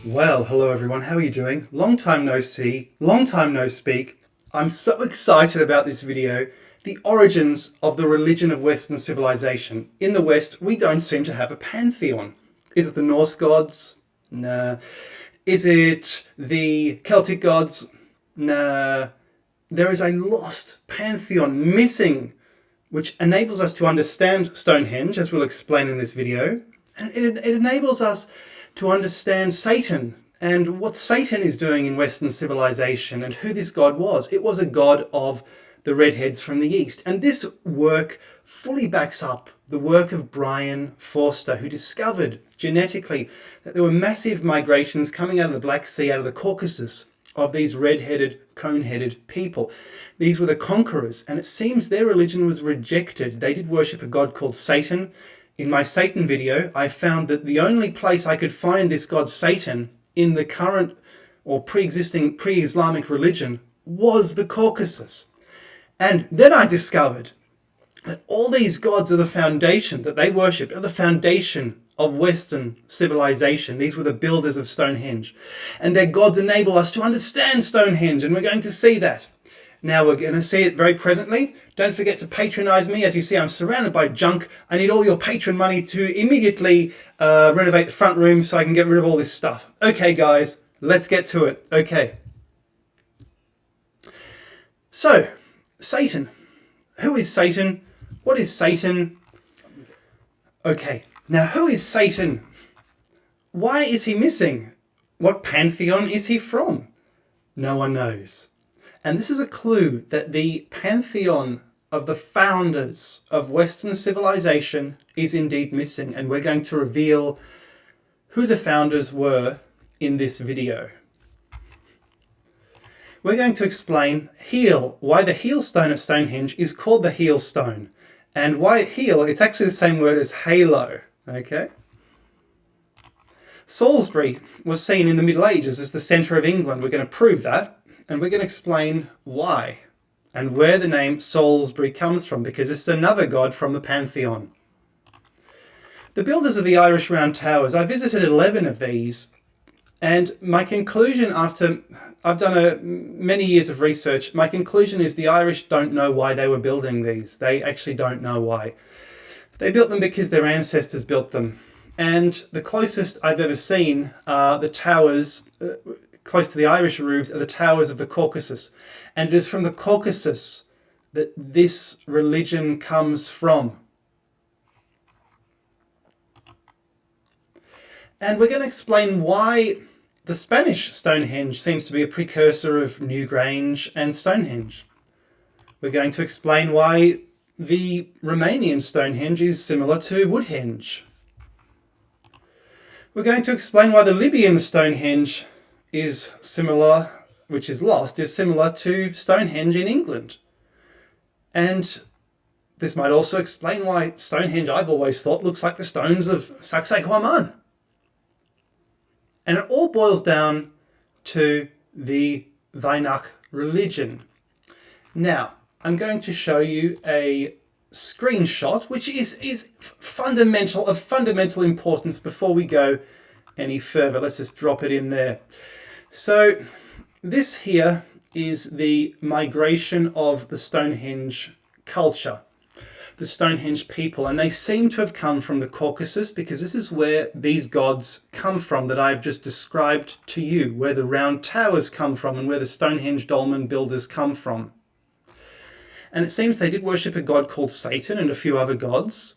Well, hello everyone, how are you doing? Long time no see, long time no speak. I'm so excited about this video. The origins of the religion of Western civilization. In the West, we don't seem to have a pantheon. Is it the Norse gods? Nah. Is it the Celtic gods? Nah. There is a lost pantheon missing, which enables us to understand Stonehenge, as we'll explain in this video. And it enables us to understand Satan and what Satan is doing in Western civilization and who this god was. It was a god of the redheads from the East. And this work fully backs up the work of Brian Forster, who discovered genetically that there were massive migrations coming out of the Black Sea, out of the Caucasus, of these red-headed, cone-headed people. These were the conquerors, and it seems their religion was rejected. They did worship a god called Satan. In my Satan video, I found that the only place I could find this god Satan in the current or pre-existing pre-Islamic religion was the Caucasus. And then I discovered that all these gods are the foundation that they worship, are the foundation of Western civilization. These were the builders of Stonehenge. And their gods enable us to understand Stonehenge, and we're going to see that. Now we're going to see it very presently. Don't forget to patronize me. As you see, I'm surrounded by junk. I need all your patron money to immediately renovate the front room so I can get rid of all this stuff. Okay, guys, let's get to it. Okay. So, Satan. Who is Satan? What is Satan? Okay, now who is Satan? Why is he missing? What pantheon is he from? No one knows. And this is a clue that the pantheon of the founders of Western civilization is indeed missing. And we're going to reveal who the founders were in this video. We're going to explain why the heel stone of Stonehenge is called the heel stone. And why heel, it's actually the same word as halo. Okay? Salisbury was seen in the Middle Ages as the centre of England. We're going to prove that. And we're going to explain why and where the name Salisbury comes from, because this is another god from the Pantheon. The builders of the Irish Round Towers, I visited 11 of these, and my conclusion after I've done many years of research, my conclusion is the Irish don't know why they were building these. They actually don't know why. They built them because their ancestors built them. And the closest I've ever seen are the towers close to the Irish roofs are the towers of the Caucasus. And it is from the Caucasus that this religion comes from. And we're going to explain why the Spanish Stonehenge seems to be a precursor of Newgrange and Stonehenge. We're going to explain why the Romanian Stonehenge is similar to Woodhenge. We're going to explain why the Libyan Stonehenge is similar, which is lost, is similar to Stonehenge in England. And this might also explain why Stonehenge, I've always thought, looks like the stones of Sacsayhuaman. And it all boils down to the Vainakh religion. Now, I'm going to show you a screenshot, which is of fundamental importance before we go any further. Let's just drop it in there. So this here is the migration of the Stonehenge culture, the Stonehenge people, and they seem to have come from the Caucasus, because this is where these gods come from that I've just described to you, where the round towers come from and where the Stonehenge dolmen builders come from. And it seems they did worship a god called Satan and a few other gods.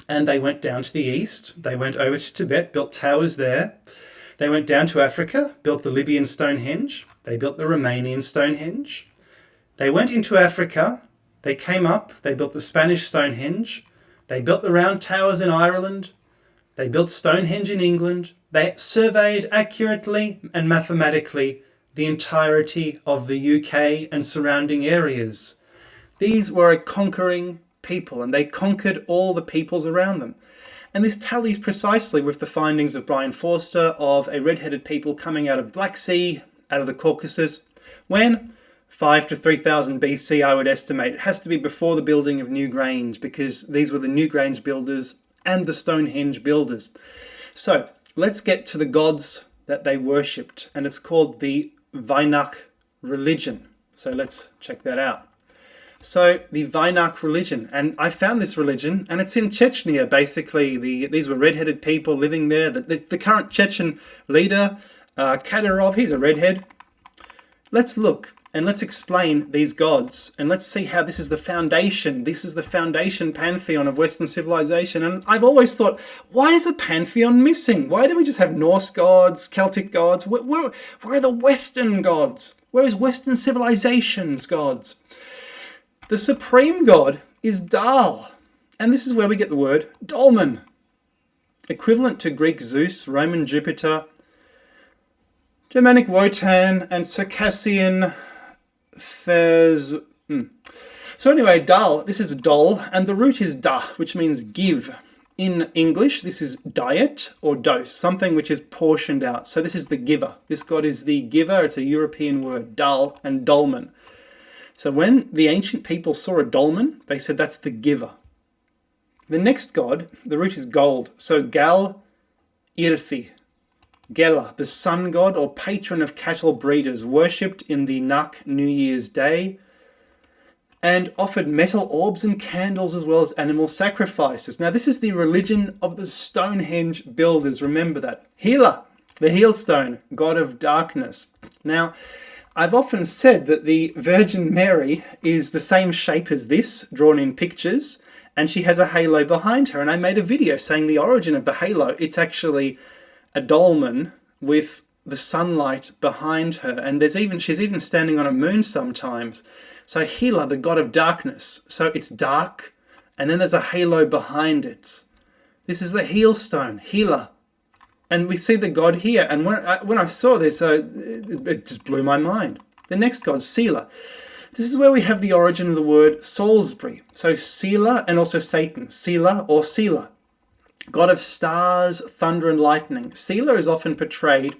And they went down to the east. They went over to Tibet, built towers there. They went down to Africa, built the Libyan Stonehenge. They built the Romanian Stonehenge. They went into Africa. They came up. They built the Spanish Stonehenge. They built the round towers in Ireland. They built Stonehenge in England. They surveyed accurately and mathematically the entirety of the UK and surrounding areas. These were a conquering people, and they conquered all the peoples around them. And this tallies precisely with the findings of Brian Forster of a red-headed people coming out of Black Sea, out of the Caucasus, when 5 to 3000 BC, I would estimate. It has to be before the building of Newgrange, because these were the Newgrange builders and the Stonehenge builders. So let's get to the gods that they worshipped, and it's called the Vainakh religion. So let's check that out. So the Vainakh religion, and I found this religion, and it's in Chechnya. Basically, these were redheaded people living there. The current Chechen leader, Kadyrov, he's a redhead. Let's look and let's explain these gods, and let's see how this is the foundation. This is the foundation pantheon of Western civilization. And I've always thought, why is the pantheon missing? Why do we just have Norse gods, Celtic gods? Where are the Western gods? Where is Western civilization's gods? The supreme god is Dal, and this is where we get the word dolmen, equivalent to Greek Zeus, Roman Jupiter, Germanic Wotan, and Circassian Thes. So anyway, Dal, this is dol, and the root is da, which means give. In English, this is diet or dose, something which is portioned out. So this is the giver. This god is the giver. It's a European word, Dal and dolmen. So when the ancient people saw a dolmen, they said that's the giver. The next god, the root is gold. So Gal-Yrthy, Gela, the sun god or patron of cattle breeders, worshipped in the Nakh New Year's Day, and offered metal orbs and candles as well as animal sacrifices. Now this is the religion of the Stonehenge builders, remember that. Hela, the heel stone, god of darkness. Now, I've often said that the Virgin Mary is the same shape as this, drawn in pictures, and she has a halo behind her. And I made a video saying the origin of the halo. It's actually a dolmen with the sunlight behind her. And she's even standing on a moon sometimes. So Hela, the god of darkness. So it's dark, and then there's a halo behind it. This is the heel stone, Hela. And we see the god here, and when I saw this, it just blew my mind. The next god, Sela. This is where we have the origin of the word Salisbury. So Sela, and also Satan, Sela or Sela. God of stars, thunder and lightning. Sela is often portrayed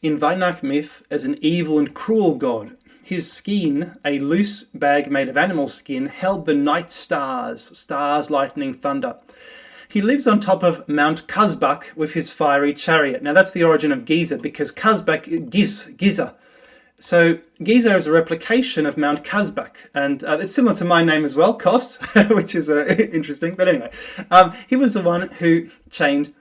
in Vainakh myth as an evil and cruel god. His skin, a loose bag made of animal skin, held the night stars, lightning, thunder. He lives on top of Mount Kazbak with his fiery chariot. Now that's the origin of Giza, because Kazbak, Giza. So Giza is a replication of Mount Kazbak, and it's similar to my name as well, Kos, which is interesting. But anyway, he was the one who chained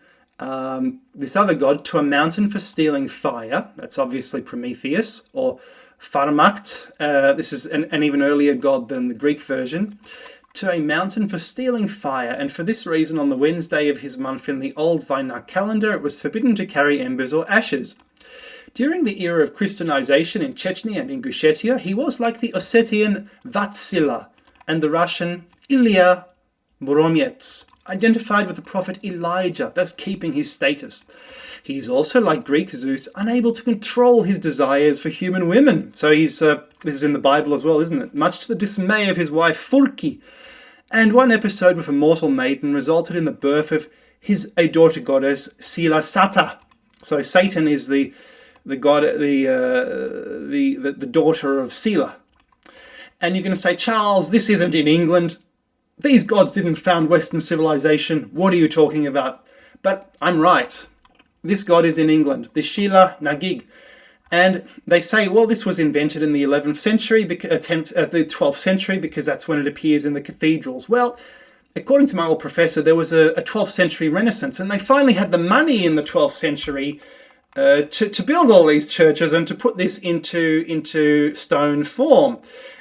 this other god to a mountain for stealing fire. That's obviously Prometheus, or Pharmact. This is an even earlier god than the Greek version. To a mountain for stealing fire, and for this reason on the Wednesday of his month in the old Vainakh calendar it was forbidden to carry embers or ashes. During the era of Christianization in Chechnya and Ingushetia, he was like the Ossetian Vatsila and the Russian Ilya Muromets, identified with the prophet Elijah, thus keeping his status. He is also like Greek Zeus, unable to control his desires for human women. So this is in the Bible as well, isn't it? Much to the dismay of his wife Furki. And one episode with a mortal maiden resulted in the birth of a daughter goddess, Sila Sata. So Satan is the god, the daughter of Sila. And you're going to say, Charles, this isn't in England. These gods didn't found Western civilization. What are you talking about? But I'm right. This god is in England, the Shila Nagig. And they say, well, this was invented in the 11th century, the 12th century, because that's when it appears in the cathedrals. Well, according to my old professor, there was a 12th century Renaissance, and they finally had the money in the 12th century to build all these churches and to put this into stone form.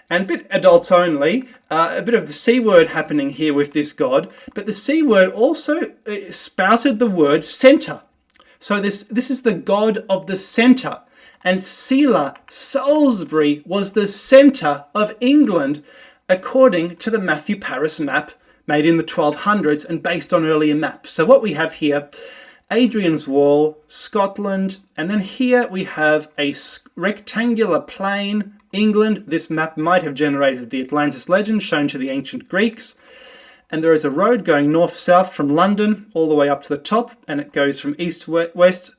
And a bit adults only, a bit of the C word happening here with this god, but the C word also spouted the word centre. So this is the god of the centre. And Sela, Salisbury, was the centre of England, according to the Matthew Paris map made in the 1200s and based on earlier maps. So what we have here, Adrian's Wall, Scotland, and then here we have a rectangular plain, England. This map might have generated the Atlantis legend shown to the ancient Greeks. And there is a road going north-south from London all the way up to the top, and it goes from east-west,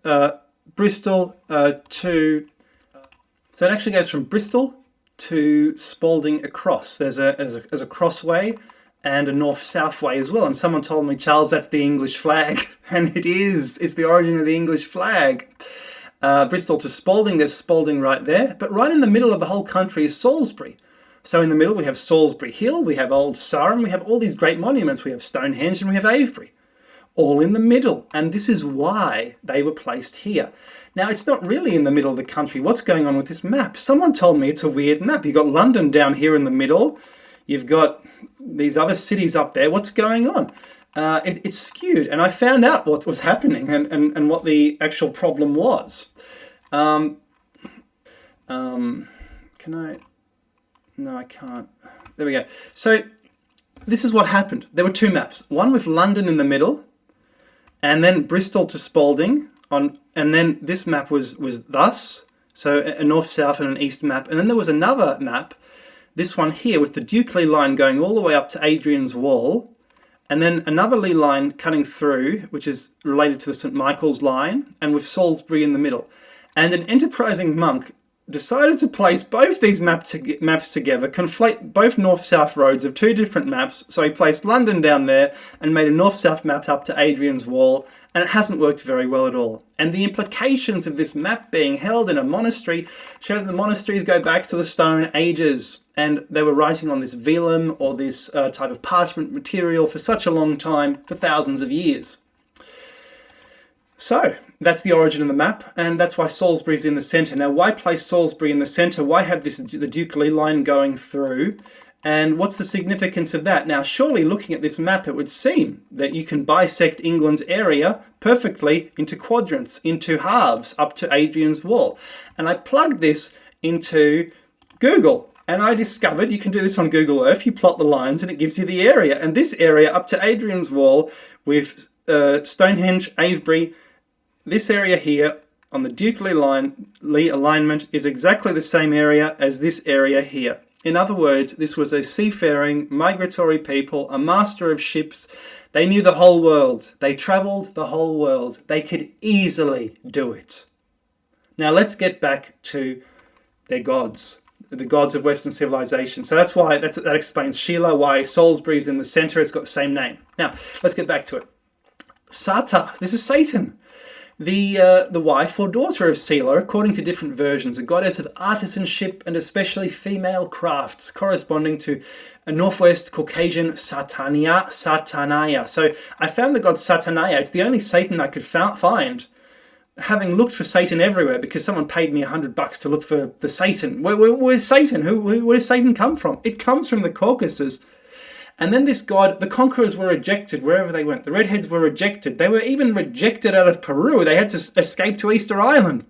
Bristol to... So it actually goes from Bristol to Spalding across. There's a crossway and a north-south way as well. And someone told me, Charles, that's the English flag. And it is. It's the origin of the English flag. Bristol to Spalding, there's Spalding right there. But right in the middle of the whole country is Salisbury. So in the middle we have Salisbury Hill, we have Old Sarum, we have all these great monuments. We have Stonehenge and we have Avebury. All in the middle. And this is why they were placed here. Now, it's not really in the middle of the country. What's going on with this map? Someone told me it's a weird map. You've got London down here in the middle. You've got these other cities up there. What's going on? It's skewed. And I found out what was happening and what the actual problem was. Can I? No, I can't. There we go. So this is what happened. There were two maps. One with London in the middle, and then Bristol to Spalding. And then this map was thus. So a north-south and an east map. And then there was another map, this one here, with the Dukeley line going all the way up to Adrian's Wall. And then another Lee line cutting through, which is related to the St. Michael's line, and with Salisbury in the middle. And an enterprising monk decided to place both these maps together, conflate both north-south roads of two different maps. So he placed London down there and made a north-south map up to Adrian's Wall, and it hasn't worked very well at all. And the implications of this map being held in a monastery show that the monasteries go back to the Stone Ages, and they were writing on this vellum or this type of parchment material for such a long time, for thousands of years. So that's the origin of the map, and that's why Salisbury's in the centre. Now, why place Salisbury in the centre? Why have the Dukeley line going through? And what's the significance of that? Now, surely looking at this map, it would seem that you can bisect England's area perfectly into quadrants, into halves, up to Adrian's Wall. And I plugged this into Google, and I discovered you can do this on Google Earth. You plot the lines, and it gives you the area. And this area up to Adrian's Wall with Stonehenge, Avebury, this area here on the Dukeley Lee alignment is exactly the same area as this area here. In other words, this was a seafaring, migratory people, a master of ships. They knew the whole world. They travelled the whole world. They could easily do it. Now let's get back to their gods, the gods of Western civilization. So that's why, that explains Sheila, why Salisbury's in the centre. It's got the same name. Now, let's get back to it. Sata, this is Satan. The wife or daughter of Sela, according to different versions, a goddess of artisanship and especially female crafts, corresponding to a northwest Caucasian Satanaya. So I found the god Satanaya. It's the only Satan I could find, having looked for Satan everywhere because someone paid me $100 to look for the Satan. Where's Satan? Where does Satan come from? It comes from the Caucasus. And then this god, the conquerors were rejected wherever they went. The redheads were rejected. They were even rejected out of Peru. They had to escape to Easter Island.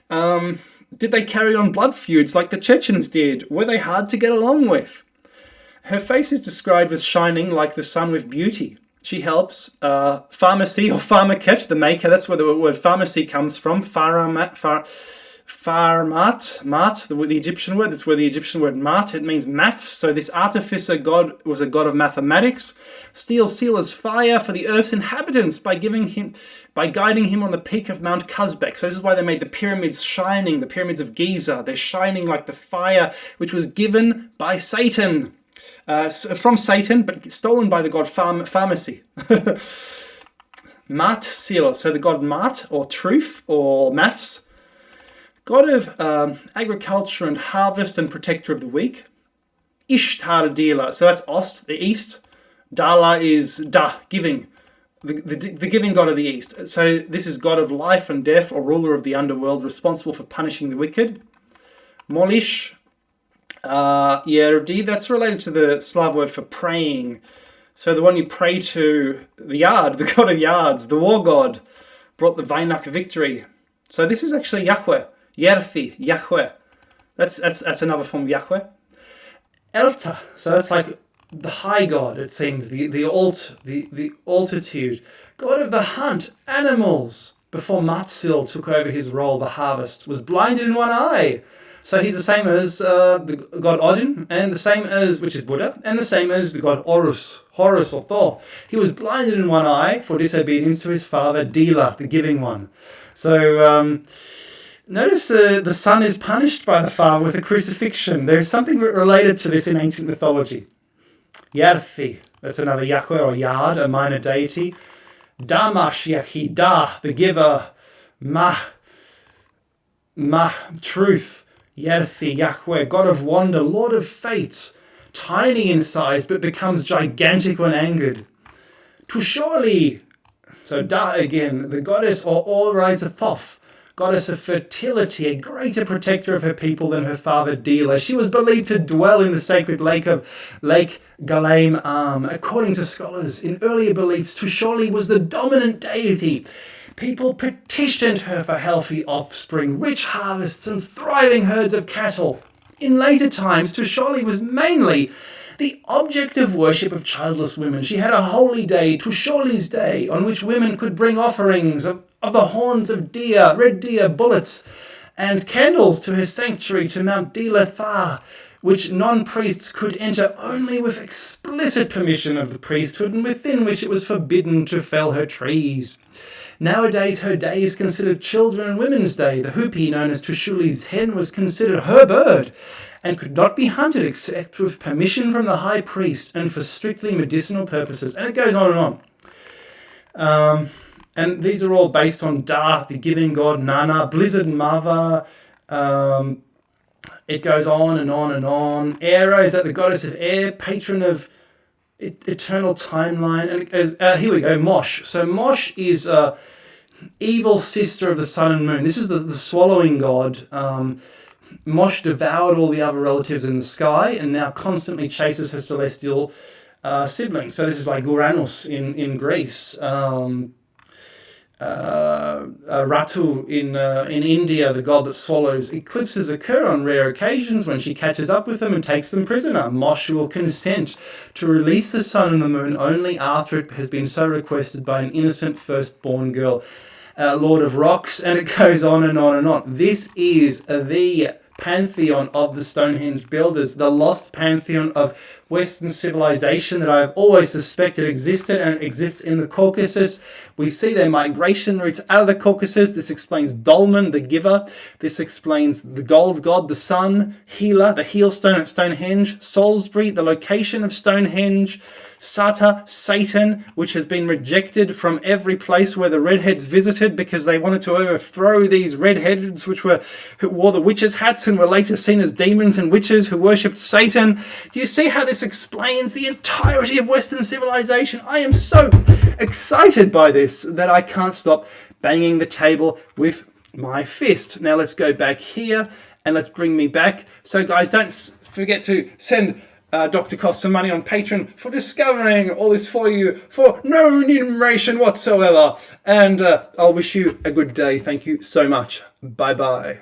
Did they carry on blood feuds like the Chechens did? Were they hard to get along with? Her face is described as shining like the sun with beauty. She helps pharmacy or pharmaket, the maker. That's where the word pharmacy comes from. Mart, the Egyptian word. That's where the Egyptian word mart, it means math. So this artificer god was a god of mathematics. Steals Sela's fire for the earth's inhabitants by guiding him on the peak of Mount Kazbek. So this is why they made the pyramids shining, the pyramids of Giza. They're shining like the fire which was given by Satan. From Satan, but stolen by the god pharmacy. Mart Sela, so the god Mart, or truth, or maths. God of agriculture and harvest and protector of the weak. Ishtar Dila, so that's Ost, the east. Dala is Da, giving, the giving god of the east. So this is god of life and death, or ruler of the underworld, responsible for punishing the wicked. Molish Gal-Yrthy, that's related to the Slav word for praying. So the one you pray to, the Yard, the god of yards, the war god, brought the Vainakh victory. So this is actually Yahweh. Yrthy, Yahweh. That's another form of Yahweh. Elta, so that's like the high god, it seems, the altitude. God of the hunt, animals. Before Matsil took over his role, the harvest, was blinded in one eye. So he's the same as the god Odin, and the same as, which is Buddha, and the same as the god Horus or Thor. He was blinded in one eye for disobedience to his father, Dila, the giving one. So notice the son is punished by the father with a crucifixion. There's something related to this in ancient mythology. Yrthy, that's another Yahweh or Yard, a minor deity. Damash Yahi, Da, the giver. Mah, Mah, truth, Yrthy, Yahweh, God of wonder, Lord of fate, tiny in size but becomes gigantic when angered. Tusholi, so Da again, the goddess or Thoth, goddess of fertility, a greater protector of her people than her father Dela. She was believed to dwell in the sacred lake of Lake Galaim Am. According to scholars, in earlier beliefs, Tusholi was the dominant deity. People petitioned her for healthy offspring, rich harvests, and thriving herds of cattle. In later times, Tusholi was mainly the object of worship of childless women. She had a holy day, Tusholi's Day, on which women could bring offerings of the horns of deer, red deer, bullets, and candles to her sanctuary to Mount Gal-Yrthy, which non-priests could enter only with explicit permission of the priesthood, and within which it was forbidden to fell her trees. Nowadays, her day is considered Children and Women's Day. The hoopie, known as Tusholi's hen, was considered her bird and could not be hunted except with permission from the high priest and for strictly medicinal purposes. And it goes on and on. And these are all based on Da, the giving god, Nana, Blizzard Mother. It goes on and on and on. Era, is that the goddess of air, patron of eternal timeline. And it goes, here we go, Mosh. So Mosh is evil sister of the sun and moon. This is the swallowing god. Mosh devoured all the other relatives in the sky and now constantly chases her celestial siblings. So this is like Uranus in Greece. Ratu in India, the god that swallows. Eclipses occur on rare occasions when she catches up with them and takes them prisoner. Mosh will consent to release the sun and the moon only after it has been so requested by an innocent firstborn girl. Lord of Rocks, and it goes on and on and on. This is the pantheon of the Stonehenge builders, the lost pantheon of Western civilization that I've always suspected existed, and it exists in the Caucasus. We see their migration routes out of the Caucasus. This explains Dolmen, the giver. This explains the gold god, the sun, healer, the heel stone at Stonehenge, Salisbury, the location of Stonehenge, Sata, Satan, which has been rejected from every place where the redheads visited because they wanted to overthrow these redheads who wore the witches' hats and were later seen as demons and witches who worshipped Satan. Do you see how this explains the entirety of Western civilization? I am so excited by this that I can't stop banging the table with my fist. Now let's go back here and let's bring me back. So guys, don't forget to send Dr. Cost some money on Patreon for discovering all this for you for no remuneration whatsoever. And I'll wish you a good day. Thank you so much. Bye-bye.